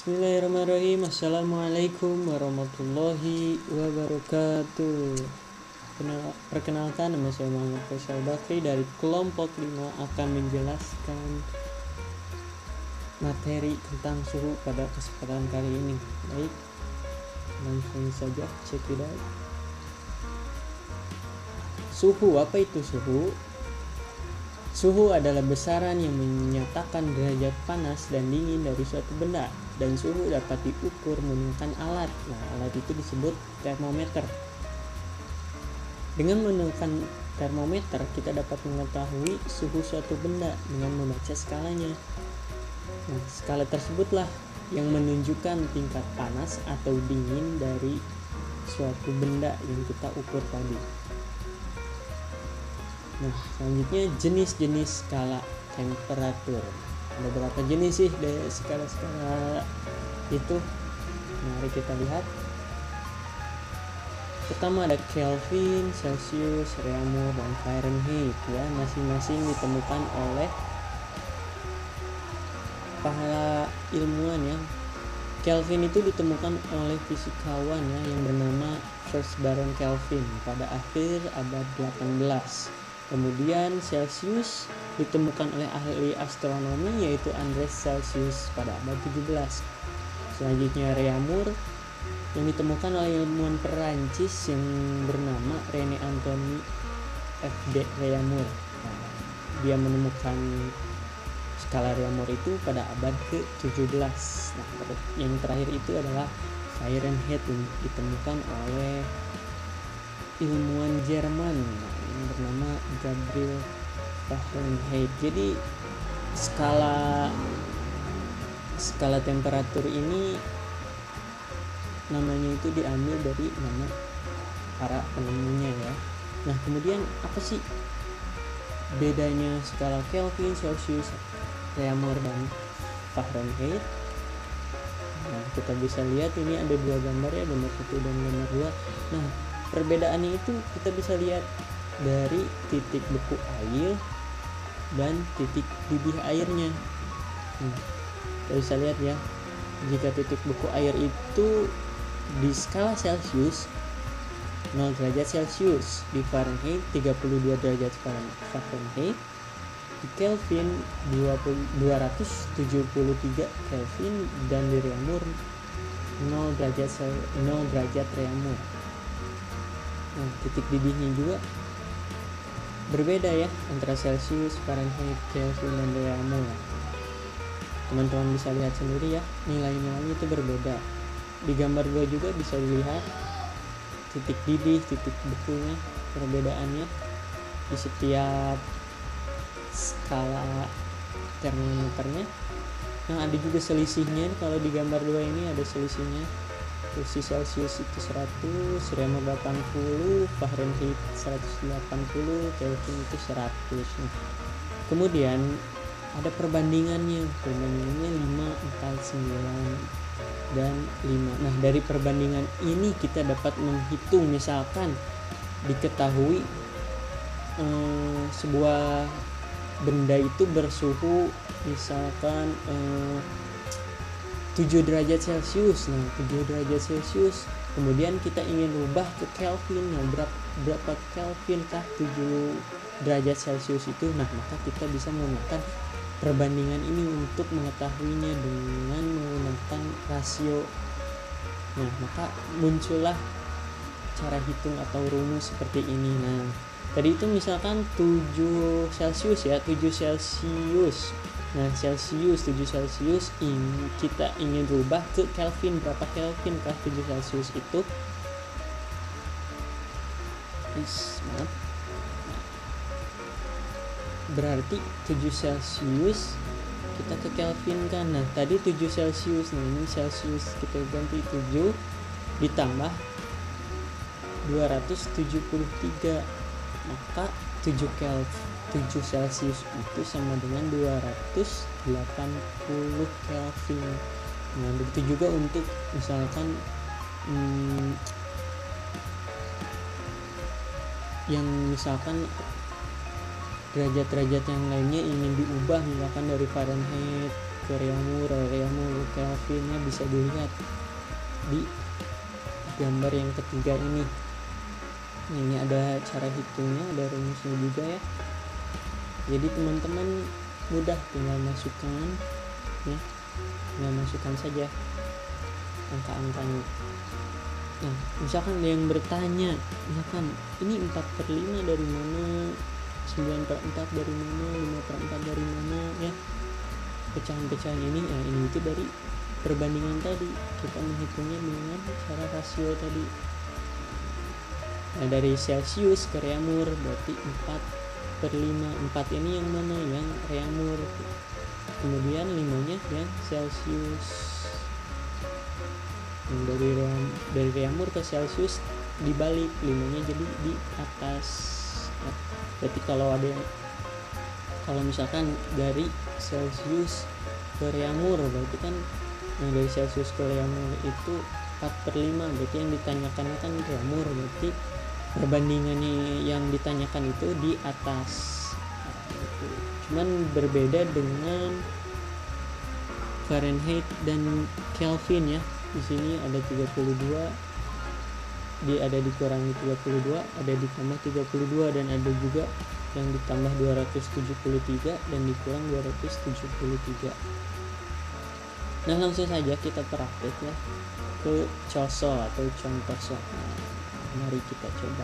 Bismillahirrahmanirrahim. Assalamualaikum warahmatullahi wabarakatuh. Perkenalkan, nama saya Muhammad Faisal Bakri dari kelompok 5 akan menjelaskan materi tentang suhu pada kesempatan kali ini. Baik, langsung saja check it out. Suhu, apa itu suhu? Suhu adalah besaran yang menyatakan derajat panas dan dingin dari suatu benda, dan suhu dapat diukur menggunakan alat. Nah, alat itu disebut termometer. Dengan menggunakan termometer, kita dapat mengetahui suhu suatu benda dengan membaca skalanya. Nah, skala tersebutlah yang menunjukkan tingkat panas atau dingin dari suatu benda yang kita ukur tadi. Nah, selanjutnya jenis-jenis skala temperatur. Ada berapa jenis sih dari skala-skala itu? Mari kita lihat. Pertama ada Kelvin, Celsius, Reaumur, dan Fahrenheit ya, masing-masing ditemukan oleh para ilmuwan ya. Kelvin itu ditemukan oleh fisikawan ya yang bernama First Baron Kelvin pada akhir abad 18. Kemudian Celsius ditemukan oleh ahli astronomi yaitu Andreas Celsius pada abad 17. Selanjutnya Reaumur yang ditemukan oleh ilmuwan Perancis yang bernama René Antoine F.D. Reaumur. Nah, dia menemukan skala Reaumur itu pada abad ke-17. Nah, yang terakhir itu adalah Fahrenheit yang ditemukan oleh ilmuwan Jerman yang bernama Gabriel Fahrenheit. Jadi skala temperatur ini namanya itu diambil dari nama para penemunya ya. Nah, kemudian apa sih bedanya skala Kelvin, Celsius, Reaumur, dan Fahrenheit? Nah, kita bisa lihat ini ada dua gambar ya, gambar 1 dan gambar 2. Nah, perbedaannya itu kita bisa lihat dari titik beku air dan titik didih airnya. Kita bisa lihat ya, jika titik beku air itu di skala Celsius 0 derajat Celsius, di Fahrenheit 32 derajat Fahrenheit, di Kelvin 273 Kelvin, dan di Reaumur 0 derajat Reaumur. Nah, titik didihnya juga berbeda ya antara Celsius, Fahrenheit, Kelvin, dan Reaumur. Teman-teman bisa lihat sendiri ya, nilai-nilainya itu berbeda. Di gambar 2 juga bisa dilihat titik didih, titik bekunya, perbedaannya di setiap skala termometernya. Nah, ada juga selisihnya. Kalau di gambar 2 ini ada selisihnya. Di Celsius itu 100, Reaumur 80, Fahrenheit 180, Kelvin itu 100. Nah, kemudian ada perbandingannya 5, 4, 9, dan 5. Nah, dari perbandingan ini kita dapat menghitung, misalkan diketahui sebuah benda itu bersuhu misalkan 7 derajat Celsius. Nah, 7 derajat Celsius, kemudian kita ingin rubah ke Kelvin. Nah, berapa Kelvin kah 7 derajat Celsius itu? Nah, maka kita bisa menggunakan perbandingan ini untuk mengetahuinya dengan menggunakan rasio. Nah, maka muncullah cara hitung atau rumus seperti ini. Nah, tadi itu misalkan 7 Celsius ya, 7 Celsius. Nah, 7 Celsius ini kita ingin rubah ke Kelvin. Berapa Kelvin kah 7 Celsius itu? Berarti 7 Celsius kita ke Kelvin kan. Nah, tadi 7 Celsius. Nah, ini Celsius kita ganti 7 ditambah 273. Maka 7 Celsius itu sama dengan 280 Kelvin. Nah, begitu juga untuk misalkan yang misalkan derajat-derajat yang lainnya ingin diubah misalkan dari Fahrenheit ke reaumur, Kelvinnya bisa dilihat di gambar yang ketiga ini. Nah, ini ada cara hitungnya, ada rumusnya juga ya. Jadi teman-teman mudah tinggal masukkan ya, tinggal masukkan saja angka-angkanya. Nah, misalkan ada yang bertanya, misalkan ini 4/5 dari mana, 9/4 dari mana, 5/4 dari mana ya. Pecahan-pecahan ini ya, ini itu dari perbandingan tadi, kita menghitungnya dengan cara rasio tadi. Nah, dari Celsius ke reaumur berarti 4/5. 4 ini yang mana? Yang reaumur. Kemudian 5-nya yang Celsius. Dari reaumur ke Celsius dibalik, 5-nya jadi di atas. Berarti kalau misalkan dari Celsius ke reaumur berarti kan, nah dari Celsius ke reaumur itu 4/5, berarti yang ditanyakan kan reaumur, berarti perbandingannya yang ditanyakan itu di atas. Cuman berbeda dengan Fahrenheit dan Kelvin ya. Di sini ada 32, ada dikurangi 32, ada ditambah 32, dan ada juga yang ditambah 273 dan dikurang 273. Nah, langsung saja kita praktek ya ke contoh atau contoh soal. Mari kita coba.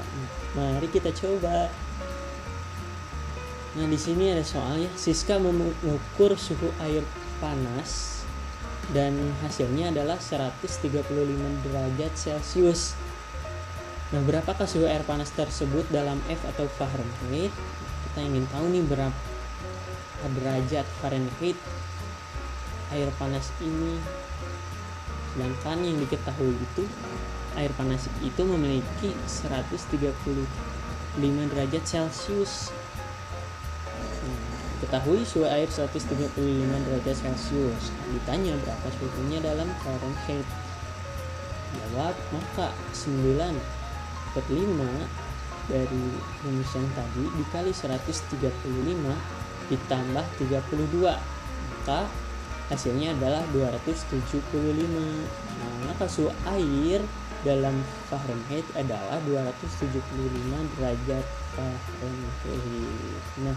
Nah, di sini ada soal ya. Siska mengukur suhu air panas dan hasilnya adalah 135 derajat Celcius. Nah, berapakah suhu air panas tersebut dalam F atau Fahrenheit? Kita ingin tahu nih berapa derajat Fahrenheit air panas ini. Sedangkan yang diketahui itu air panas itu memiliki 135 derajat Celcius. Ketahui suhu air 135 derajat Celcius. Ditanya berapa suhunya dalam Fahrenheit. Jawab, maka 9/5 dari rumus yang tadi dikali 135 ditambah 32, maka hasilnya adalah 275. Nah, maka suhu air dalam Fahrenheit adalah 275 derajat Fahrenheit. Nah,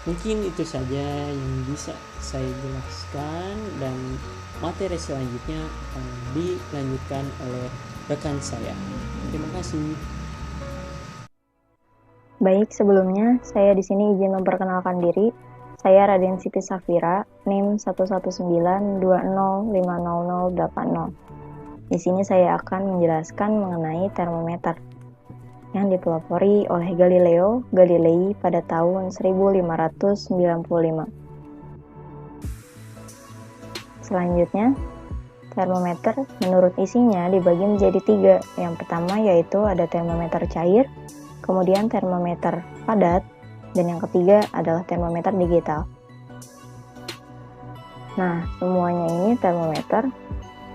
mungkin itu saja yang bisa saya jelaskan, dan materi selanjutnya akan dilanjutkan oleh rekan saya. Terima kasih. Baik, sebelumnya saya di sini izin memperkenalkan diri. Saya Raden Siti Safira, NIM 11920500080. Di sini saya akan menjelaskan mengenai termometer yang dipelopori oleh Galileo Galilei pada tahun 1595. Selanjutnya, termometer menurut isinya dibagi menjadi 3. Yang pertama yaitu ada termometer cair, kemudian termometer padat, dan yang ketiga adalah termometer digital. Nah, semuanya ini termometer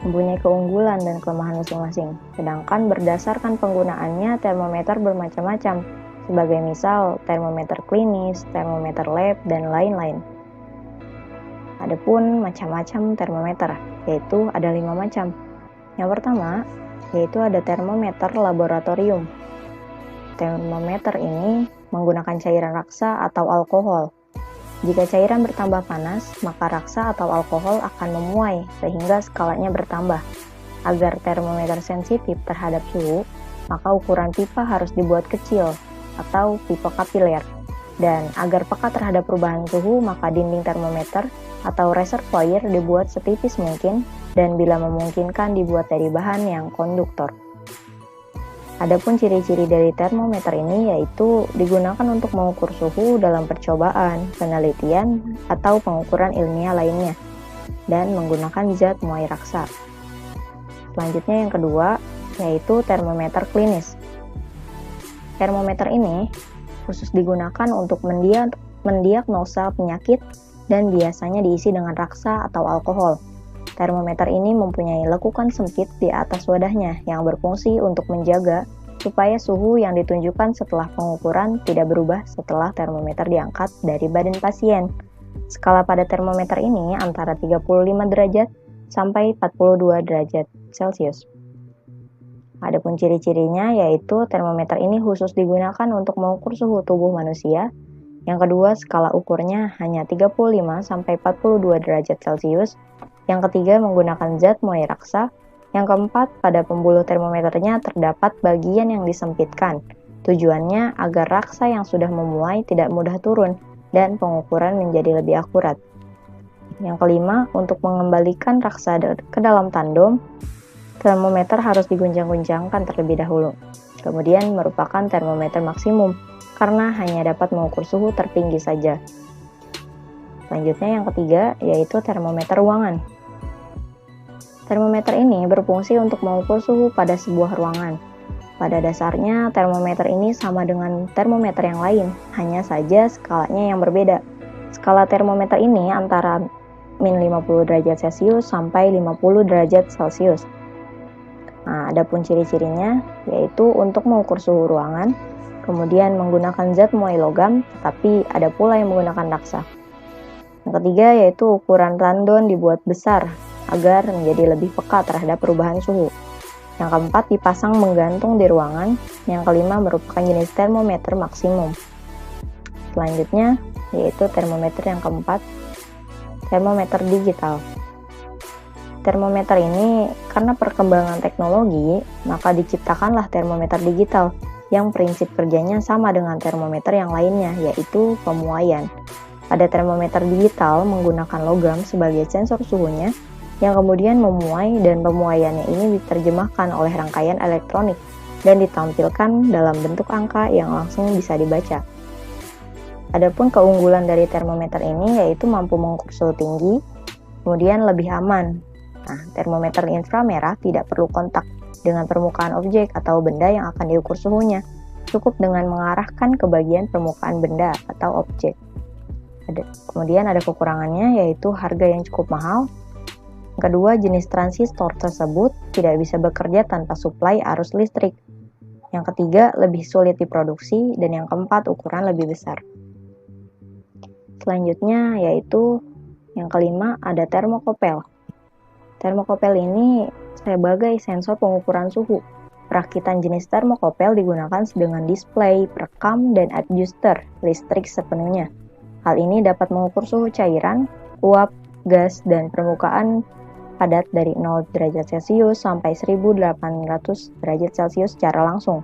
mempunyai keunggulan dan kelemahan masing-masing. Sedangkan berdasarkan penggunaannya, termometer bermacam-macam, sebagai misal termometer klinis, termometer lab, dan lain-lain. Adapun macam-macam termometer, yaitu ada 5 macam. Yang pertama, yaitu ada termometer laboratorium. Termometer ini menggunakan cairan raksa atau alkohol. Jika cairan bertambah panas, maka raksa atau alkohol akan memuai sehingga skalanya bertambah. Agar termometer sensitif terhadap suhu, maka ukuran pipa harus dibuat kecil atau pipa kapiler. Dan agar peka terhadap perubahan suhu, maka dinding termometer atau reservoir dibuat setipis mungkin dan bila memungkinkan dibuat dari bahan yang konduktor. Adapun ciri-ciri dari termometer ini yaitu digunakan untuk mengukur suhu dalam percobaan, penelitian, atau pengukuran ilmiah lainnya, dan menggunakan zat muai raksa. Selanjutnya yang kedua, yaitu termometer klinis. Termometer ini khusus digunakan untuk mendiagnosa penyakit dan biasanya diisi dengan raksa atau alkohol. Termometer ini mempunyai lekukan sempit di atas wadahnya yang berfungsi untuk menjaga supaya suhu yang ditunjukkan setelah pengukuran tidak berubah setelah termometer diangkat dari badan pasien. Skala pada termometer ini antara 35 derajat sampai 42 derajat Celcius. Adapun ciri-cirinya yaitu termometer ini khusus digunakan untuk mengukur suhu tubuh manusia. Yang kedua, skala ukurnya hanya 35 sampai 42 derajat Celcius. Yang ketiga, menggunakan zat muai raksa. Yang keempat, pada pembuluh termometernya terdapat bagian yang disempitkan. Tujuannya agar raksa yang sudah memuai tidak mudah turun dan pengukuran menjadi lebih akurat. Yang kelima, untuk mengembalikan raksa ke dalam tandem, termometer harus diguncang-guncangkan terlebih dahulu. Kemudian merupakan termometer maksimum karena hanya dapat mengukur suhu tertinggi saja. Selanjutnya yang ketiga yaitu termometer ruangan. Termometer ini berfungsi untuk mengukur suhu pada sebuah ruangan. Pada dasarnya termometer ini sama dengan termometer yang lain, hanya saja skalanya yang berbeda. Skala termometer ini antara min 50 derajat Celcius sampai 50 derajat Celcius. Nah, adapun ciri-cirinya yaitu untuk mengukur suhu ruangan, kemudian menggunakan zat muai logam, tapi ada pula yang menggunakan raksa. Yang ketiga yaitu ukuran tandon dibuat besar agar menjadi lebih peka terhadap perubahan suhu. Yang keempat dipasang menggantung di ruangan. Yang kelima merupakan jenis termometer maksimum. Selanjutnya yaitu termometer yang keempat, termometer digital. Termometer ini karena perkembangan teknologi, maka diciptakanlah termometer digital yang prinsip kerjanya sama dengan termometer yang lainnya, yaitu pemuaian. Pada termometer digital menggunakan logam sebagai sensor suhunya, yang kemudian memuai dan pemuaiannya ini diterjemahkan oleh rangkaian elektronik dan ditampilkan dalam bentuk angka yang langsung bisa dibaca. Adapun keunggulan dari termometer ini yaitu mampu mengukur suhu tinggi, kemudian lebih aman. Nah, termometer inframerah tidak perlu kontak dengan permukaan objek atau benda yang akan diukur suhunya. Cukup dengan mengarahkan ke bagian permukaan benda atau objek. Kemudian ada kekurangannya yaitu harga yang cukup mahal. Kedua, jenis transistor tersebut tidak bisa bekerja tanpa suplai arus listrik. Yang ketiga, lebih sulit diproduksi. Dan yang keempat, ukuran lebih besar. Selanjutnya yaitu yang kelima ada termokopel. Termokopel ini sebagai sensor pengukuran suhu. Perakitan jenis termokopel digunakan dengan display, perekam, dan adjuster listrik sepenuhnya. Hal ini dapat mengukur suhu cairan, uap, gas, dan permukaan padat dari 0 derajat Celcius sampai 1800 derajat Celcius secara langsung.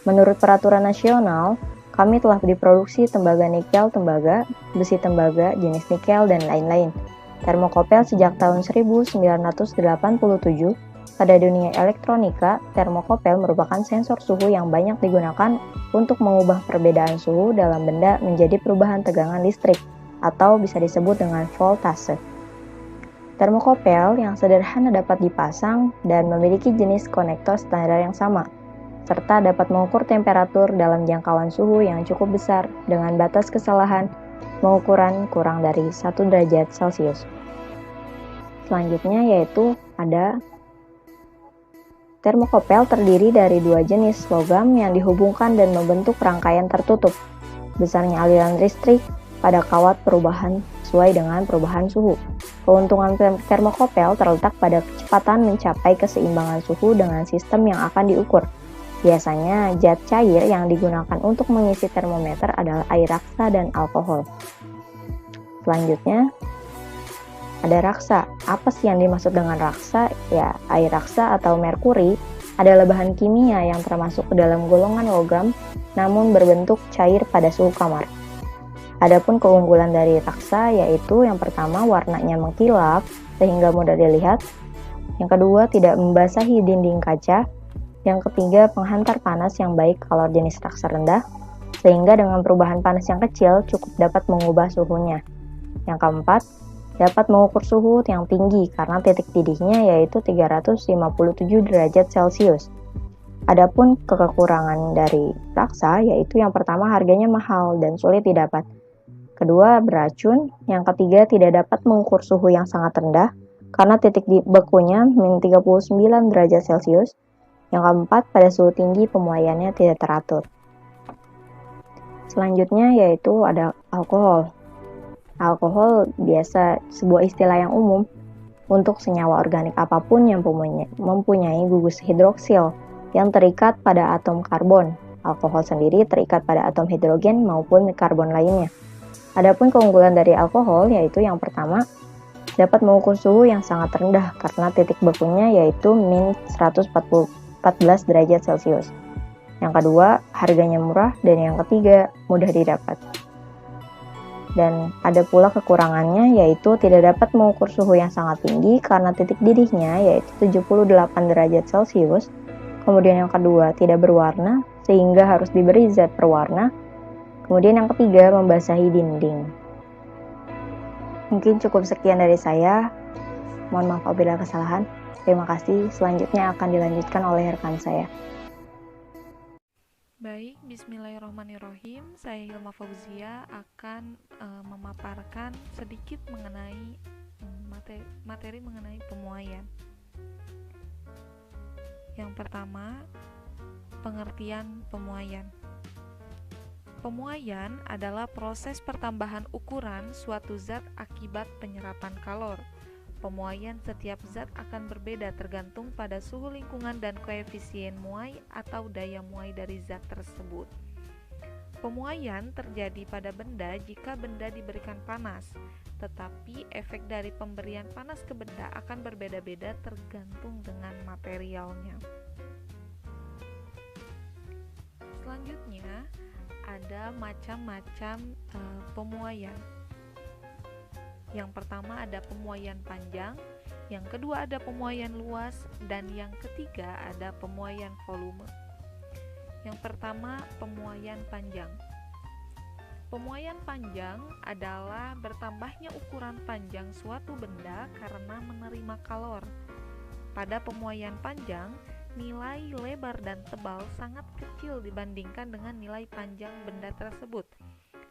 Menurut peraturan nasional, kami telah diproduksi tembaga nikel tembaga, besi tembaga, jenis nikel, dan lain-lain. Termokopel sejak tahun 1987, pada dunia elektronika, termokopel merupakan sensor suhu yang banyak digunakan untuk mengubah perbedaan suhu dalam benda menjadi perubahan tegangan listrik, atau bisa disebut dengan voltase. Termokopel yang sederhana dapat dipasang dan memiliki jenis konektor standar yang sama, serta dapat mengukur temperatur dalam jangkauan suhu yang cukup besar dengan batas kesalahan pengukuran kurang dari 1 derajat Celcius. Selanjutnya yaitu ada termokopel terdiri dari dua jenis logam yang dihubungkan dan membentuk rangkaian tertutup. Besarnya aliran listrik pada kawat perubahan sesuai dengan perubahan suhu. Keuntungan termokopel terletak pada kecepatan mencapai keseimbangan suhu dengan sistem yang akan diukur. Biasanya zat cair yang digunakan untuk mengisi termometer adalah air raksa dan alkohol. Selanjutnya ada raksa. Apa sih yang dimaksud dengan raksa? Ya, air raksa atau merkuri adalah bahan kimia yang termasuk ke dalam golongan logam namun berbentuk cair pada suhu kamar. Adapun keunggulan dari raksa yaitu yang pertama warnanya mengkilap sehingga mudah dilihat. Yang kedua tidak membasahi dinding kaca. Yang ketiga, penghantar panas yang baik kalau jenis raksa rendah, sehingga dengan perubahan panas yang kecil cukup dapat mengubah suhunya. Yang keempat, dapat mengukur suhu yang tinggi karena titik didihnya yaitu 357 derajat Celcius. Adapun kekurangan dari raksa yaitu yang pertama harganya mahal dan sulit didapat. Kedua, beracun. Yang ketiga, tidak dapat mengukur suhu yang sangat rendah karena titik bekunya min 39 derajat Celcius. Yang keempat, pada suhu tinggi pemuaiannya tidak teratur. Selanjutnya yaitu ada alkohol. Alkohol biasa sebuah istilah yang umum untuk senyawa organik apapun yang mempunyai gugus hidroksil yang terikat pada atom karbon. Alkohol sendiri terikat pada atom hidrogen maupun karbon lainnya. Adapun keunggulan dari alkohol yaitu yang pertama, dapat mengukur suhu yang sangat rendah karena titik bakunya yaitu min 114 derajat Celcius. Yang kedua, harganya murah, dan yang ketiga, mudah didapat. Dan ada pula kekurangannya yaitu tidak dapat mengukur suhu yang sangat tinggi karena titik didihnya yaitu 78 derajat Celcius. Kemudian yang kedua, tidak berwarna sehingga harus diberi zat perwarna. Kemudian yang ketiga, membasahi dinding. Mungkin cukup sekian dari saya. Mohon maaf apabila kesalahan. Terima kasih. Selanjutnya akan dilanjutkan oleh rekan saya. Baik, bismillahirrahmanirrahim. Saya Hilma Fauzia akan memaparkan sedikit mengenai materi mengenai pemuaian. Yang pertama, pengertian pemuaian. Pemuaian adalah proses pertambahan ukuran suatu zat akibat penyerapan kalor. Pemuaian setiap zat akan berbeda tergantung pada suhu lingkungan dan koefisien muai atau daya muai dari zat tersebut. Pemuaian terjadi pada benda jika benda diberikan panas, tetapi efek dari pemberian panas ke benda akan berbeda-beda tergantung dengan materialnya. Selanjutnya, ada macam-macam pemuaian. Yang pertama ada pemuaian panjang, yang kedua ada pemuaian luas, dan yang ketiga ada pemuaian volume. Yang pertama, pemuaian panjang. Pemuaian panjang adalah bertambahnya ukuran panjang suatu benda karena menerima kalor. Pada pemuaian panjang, nilai lebar dan tebal sangat kecil dibandingkan dengan nilai panjang benda tersebut,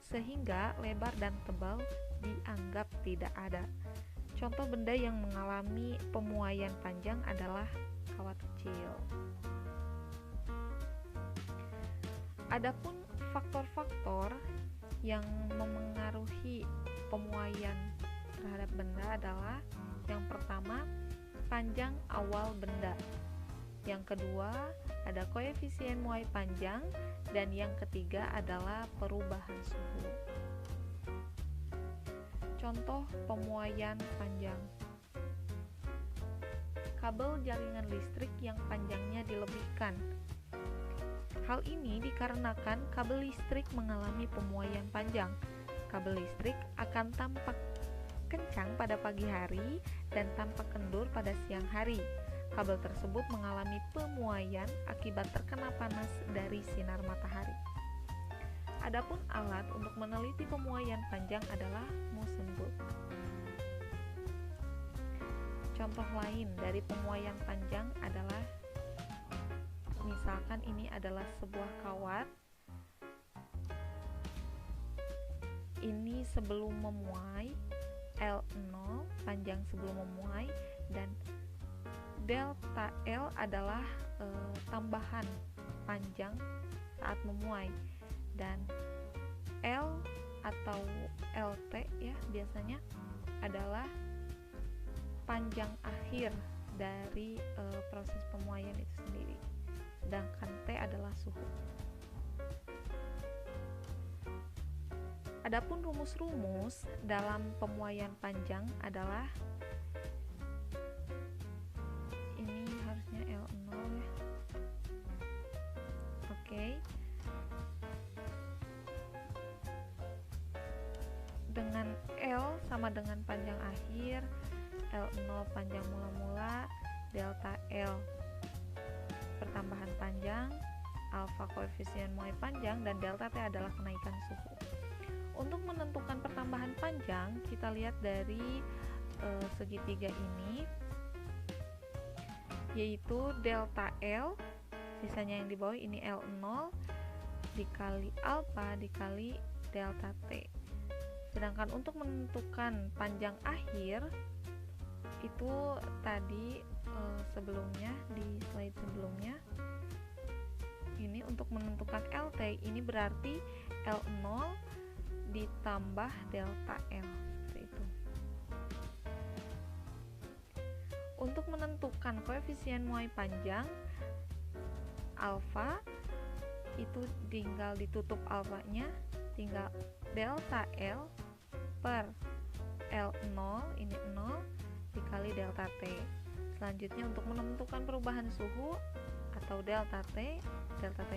sehingga lebar dan tebal dianggap tidak ada. Contoh benda yang mengalami pemuaian panjang adalah kawat kecil. Adapun faktor-faktor yang memengaruhi pemuaian terhadap benda adalah yang pertama, panjang awal benda. Yang kedua, ada koefisien muai panjang, dan yang ketiga adalah perubahan suhu. Contoh pemuaian panjang. Kabel jaringan listrik yang panjangnya dilebihkan. Hal ini dikarenakan kabel listrik mengalami pemuaian panjang. Kabel listrik akan tampak kencang pada pagi hari dan tampak kendur pada siang hari. Kabel tersebut mengalami pemuaian akibat terkena panas dari sinar matahari. Adapun alat untuk meneliti pemuaian panjang adalah Mosen boot. Contoh lain dari pemuaian panjang adalah misalkan ini adalah sebuah kawat. Ini sebelum memuai, L0 panjang sebelum memuai, dan delta L adalah tambahan panjang saat memuai, dan L atau LT ya biasanya adalah panjang akhir dari proses pemuaian itu sendiri, sedangkan T adalah suhu. Adapun rumus-rumus dalam pemuaian panjang adalah ini harusnya L0 ya. Oke. Dengan L sama dengan panjang akhir, L0 panjang mula-mula, delta L pertambahan panjang, alfa koefisien muai panjang, dan delta T adalah kenaikan suhu. Untuk menentukan pertambahan panjang, kita lihat dari segitiga ini, yaitu delta L, sisanya yang di bawah ini L0 dikali alfa dikali delta T. Sedangkan untuk menentukan panjang akhir itu tadi sebelumnya di slide sebelumnya ini untuk menentukan LT ini berarti L0 ditambah delta L, seperti itu. Untuk menentukan koefisien muai panjang alfa, itu tinggal ditutup alfanya, tinggal delta L per L0, ini 0, dikali delta T. Selanjutnya untuk menentukan perubahan suhu atau delta T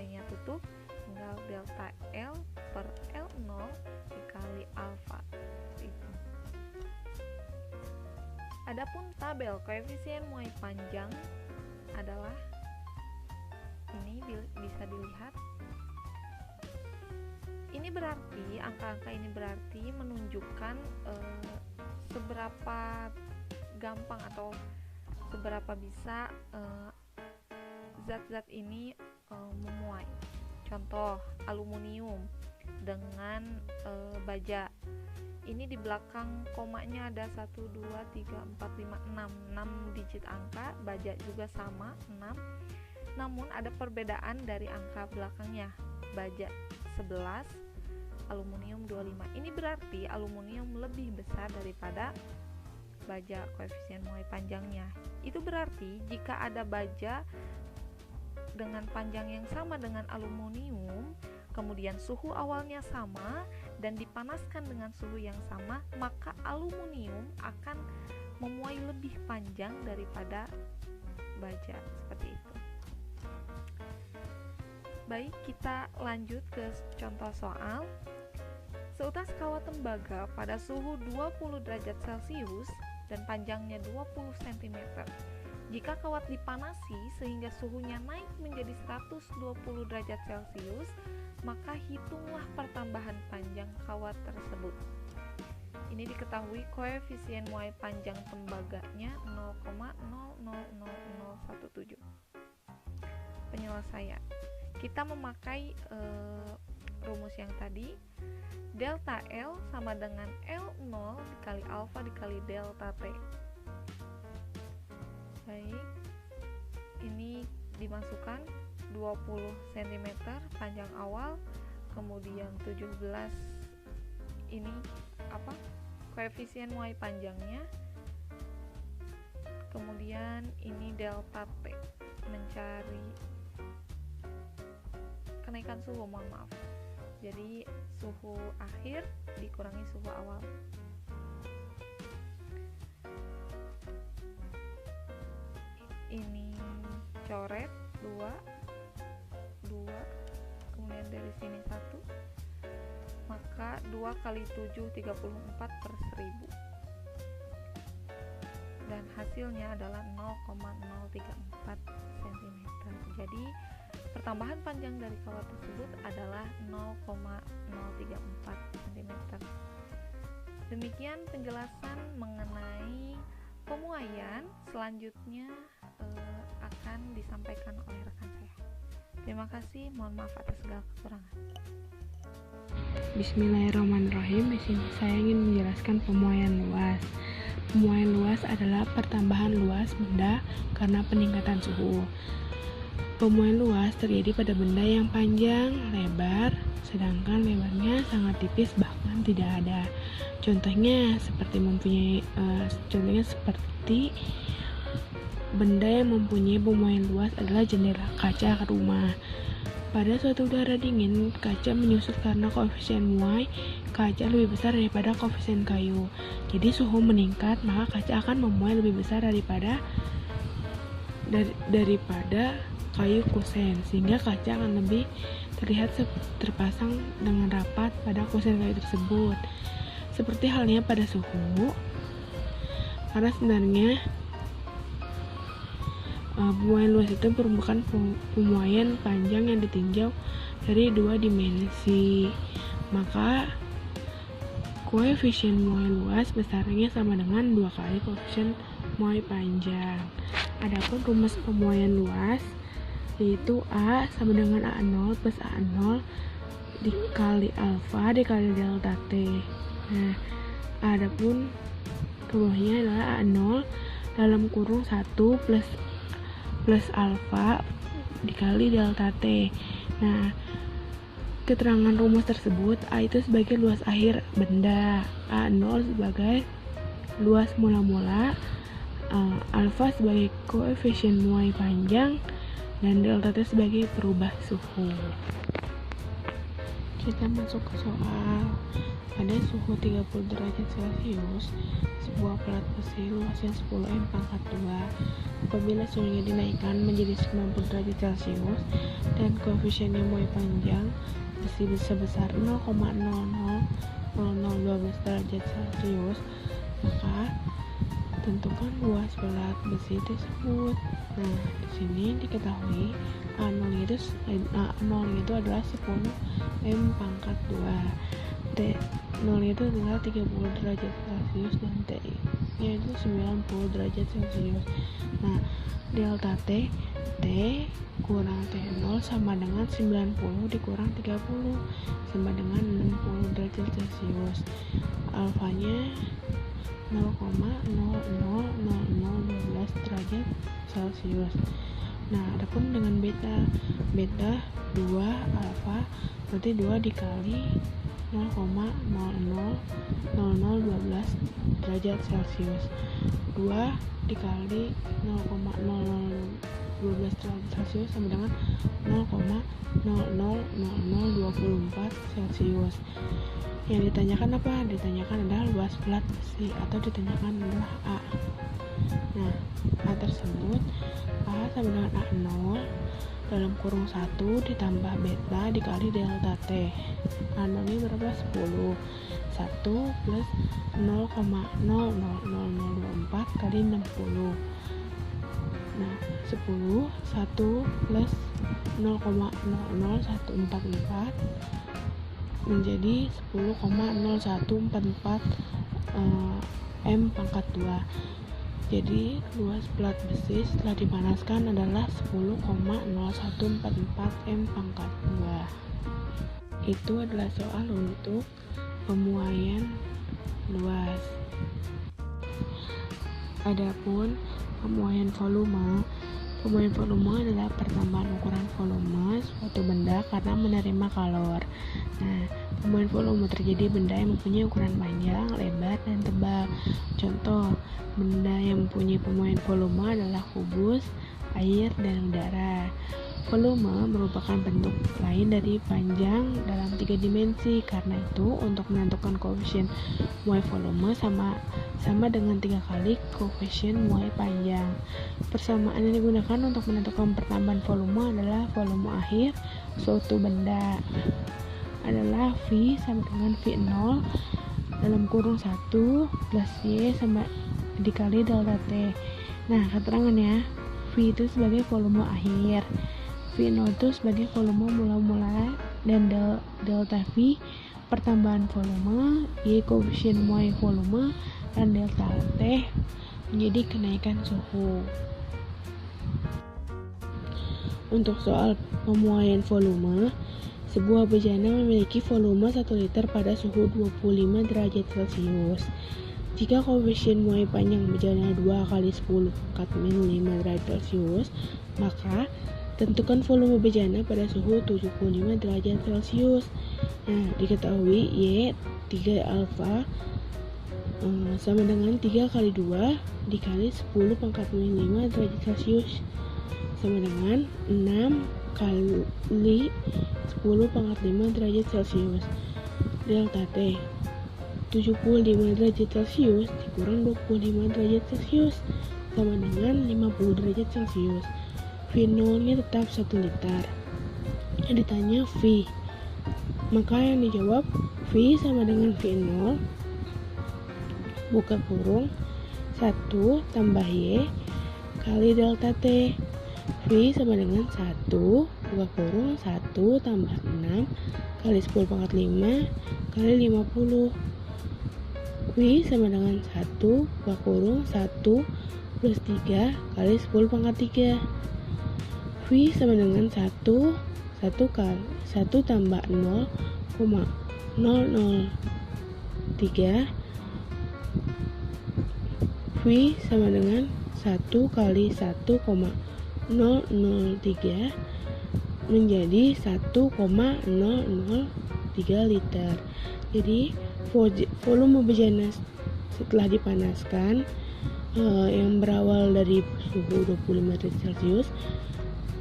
nya tutup, tinggal delta L per L0 dikali alfa. Itu. Adapun tabel koefisien muai panjang adalah ini, bisa dilihat. Ini berarti, angka-angka ini berarti menunjukkan seberapa gampang atau seberapa bisa zat-zat ini memuai. Contoh, aluminium dengan baja. Ini di belakang komanya ada 1, 2, 3, 4, 5, 6 digit angka, baja juga sama 6. Namun ada perbedaan dari angka belakangnya. Baja 11, aluminium 25. Ini berarti aluminium lebih besar daripada baja koefisien muai panjangnya. Itu berarti jika ada baja dengan panjang yang sama dengan aluminium, kemudian suhu awalnya sama dan dipanaskan dengan suhu yang sama, maka aluminium akan memuai lebih panjang daripada baja, seperti itu. Baik, kita lanjut ke contoh soal. Seutas kawat tembaga pada suhu 20 derajat Celcius dan panjangnya 20 cm. Jika kawat dipanasi sehingga suhunya naik menjadi 120 derajat Celcius, maka hitunglah pertambahan panjang kawat tersebut. Ini diketahui koefisien muai panjang tembaganya 0,000017. Penyelesaian. Kita memakai rumus yang tadi. Delta L sama dengan L0 dikali alfa dikali delta T. Baik, ini dimasukkan 20 cm panjang awal, kemudian 17 ini koefisien muai panjangnya, kemudian ini delta T, mencari kenaikan suhu, mohon maaf. Jadi suhu akhir dikurangi suhu awal. Ini coret 2, kemudian dari sini 1, maka 2 kali 7 34 per 1000, dan hasilnya adalah 0,034 cm. Jadi pertambahan panjang dari kawat tersebut adalah 0,034 cm. Demikian penjelasan mengenai pemuaian. Selanjutnya akan disampaikan oleh rekan saya. Terima kasih, mohon maaf atas segala kekurangan. Bismillahirrahmanirrahim. Di sini saya ingin menjelaskan pemuaian luas. Pemuaian luas adalah pertambahan luas benda karena peningkatan suhu. Pemuaian luas terjadi pada benda yang panjang, lebar, sedangkan lebarnya sangat tipis bahkan tidak ada. Contohnya seperti benda yang mempunyai pemuaian luas adalah jendela kaca rumah. Pada suatu udara dingin, kaca menyusut karena koefisien muai kaca lebih besar daripada koefisien kayu. Jadi suhu meningkat, maka kaca akan memuai lebih besar daripada kayu kusen, sehingga kaca akan lebih terlihat terpasang dengan rapat pada kusen kayu tersebut. Seperti halnya pada suhu, karena sebenarnya pemuaian luas itu merupakan pemuaian panjang yang ditinjau dari 2 dimensi. Maka koefisien muai luas besarnya sama dengan 2 kali koefisien muai panjang. Adapun rumus pemuaian luas yaitu A sama dengan A0 plus A0 dikali alfa dikali delta T. Nah, adapun rumusnya adalah A0 dalam kurung 1 plus alfa dikali delta T. Nah, T keterangan rumus tersebut, A itu sebagai luas akhir benda, A0 sebagai luas mula-mula, alfa sebagai koefisien muai panjang, dan delta T sebagai perubah suhu. Kita masuk ke soal. Pada suhu 30 derajat Celcius, sebuah pelat besi luasnya 10 M pangkat 2. Apabila suhunya dinaikkan menjadi 90 derajat Celcius dan koefisiennya muai panjang besi sebesar 0,000012 derajat Celcius, maka tentukan luas pelat besi tersebut. Nah, di sini diketahui A0 itu adalah 10 M pangkat 2. T0 itu adalah 30 derajat Celcius dan T nya itu 90 derajat Celcius. Nah, delta T kurang T0 sama dengan 90 dikurang 30 sama dengan 60 derajat Celcius. Alfanya 0,000012 derajat Celcius. Nah, adapun dengan beta 2 alfa berarti 2 dikali 0,000012 derajat Celcius. 2 dikali 0,0012 derajat Celcius sama dengan 0,000024 Celcius. Yang ditanyakan apa? Ditanyakan adalah luas pelat besi atau ditanyakan adalah A. Nah, A tersebut A sama dengan A0 dalam kurung 1 ditambah beta dikali delta T. A0 ini berapa? 10. 1 plus 0,000024 kali 60. Nah, 10 1 plus 0,00144 menjadi 10,0144 M pangkat 2. Jadi luas pelat besi setelah dipanaskan adalah 10,0144 M pangkat 2. Itu adalah soal untuk pemuaian luas. Adapun pemuaian volume adalah pertambahan ukuran volume suatu benda karena menerima kalor. Nah, pemuaian volume terjadi benda yang mempunyai ukuran panjang, lebar, dan tebal. Contoh, benda yang mempunyai pemuaian volume adalah kubus, air, dan udara. Volume merupakan bentuk lain dari panjang dalam 3 dimensi. Karena itu, untuk menentukan koefisien muai volume sama dengan 3 kali koefisien muai panjang. Persamaan yang digunakan untuk menentukan pertambahan volume adalah volume akhir suatu benda adalah V sama dengan V0 dalam kurung 1 plus Y sama dikali delta T. Nah, keterangannya V itu sebagai volume akhir, V0 itu sebagai volume mula-mula, dan delta V pertambahan volume, Y koefisien muai volume, dan delta T menjadi kenaikan suhu. Untuk soal pemuaian volume, sebuah bejana memiliki volume 1 liter pada suhu 25 derajat Celcius. Jika koefisien muai panjang bejana 2 kali 10 pangkat min 5 derajat Celcius, maka tentukan volume bejana pada suhu 75 derajat Celcius. Nah, diketahui Y 3 alfa sama dengan 3 kali 2 dikali 10 pangkat min 5 derajat Celcius sama dengan 6 kali 10 pangkat 5 derajat Celcius. Delta T 75 derajat Celcius dikurang 25 derajat Celcius sama dengan 50 derajat Celcius. V0 nya tetap 1 liter. Ditanya V, maka yang dijawab V sama dengan V0 buka kurung 1 tambah Y kali delta T. V sama dengan 1 buka kurung 1 tambah 6 kali 10 pangkat 5 kali 50. V sama dengan 1 buka kurung 1 plus 3 kali 10 pangkat 3. V sama dengan 1 kali 1 tambah 0,003. V sama dengan 1 kali 1,003 menjadi 1,003 liter. Jadi volume bejana setelah dipanaskan yang berawal dari suhu 25 derajat Celcius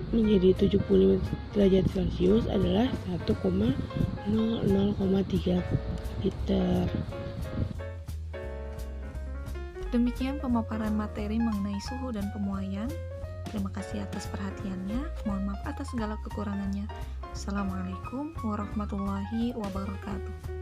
menjadi 75 derajat Celcius adalah 1,00,3 liter. Demikian pemaparan materi mengenai suhu dan pemuaian. Terima kasih atas perhatiannya. Mohon maaf atas segala kekurangannya. Assalamualaikum warahmatullahi wabarakatuh.